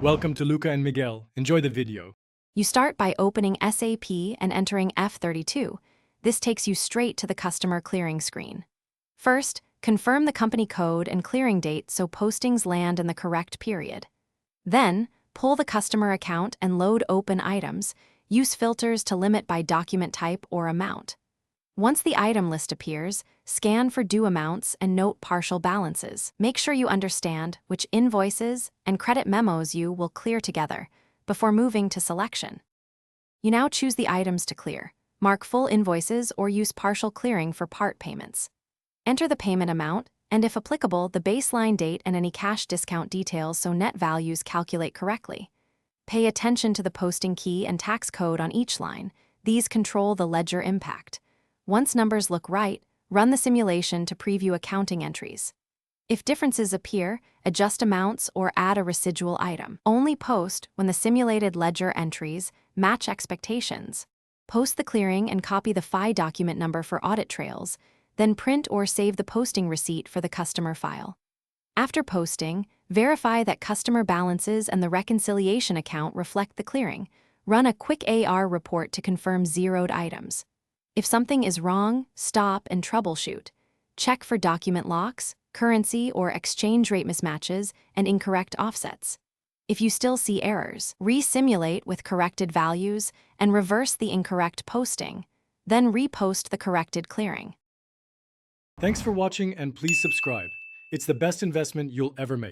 Welcome to Luca and Miguel. Enjoy the video. You start by opening SAP and entering F-32. This takes you straight to the customer clearing screen. First, confirm the company code and clearing date so postings land in the correct period. Then, pull the customer account and load open items. Use filters to limit by document type or amount. Once the item list appears, scan for due amounts and note partial balances. Make sure you understand which invoices and credit memos you will clear together before moving to selection. You now choose the items to clear. Mark full invoices or use partial clearing for part payments. Enter the payment amount and, if applicable, the baseline date and any cash discount details so net values calculate correctly. Pay attention to the posting key and tax code on each line. These control the ledger impact. Once numbers look right, run the simulation to preview accounting entries. If differences appear, adjust amounts or add a residual item. Only post when the simulated ledger entries match expectations. Post the clearing and copy the FI document number for audit trails, then print or save the posting receipt for the customer file. After posting, verify that customer balances and the reconciliation account reflect the clearing. Run a quick AR report to confirm zeroed items. If something is wrong, stop and troubleshoot. Check for document locks, currency or exchange rate mismatches, and incorrect offsets. If you still see errors, re-simulate with corrected values and reverse the incorrect posting. Then repost the corrected clearing. Thanks for watching and please subscribe. It's the best investment you'll ever make.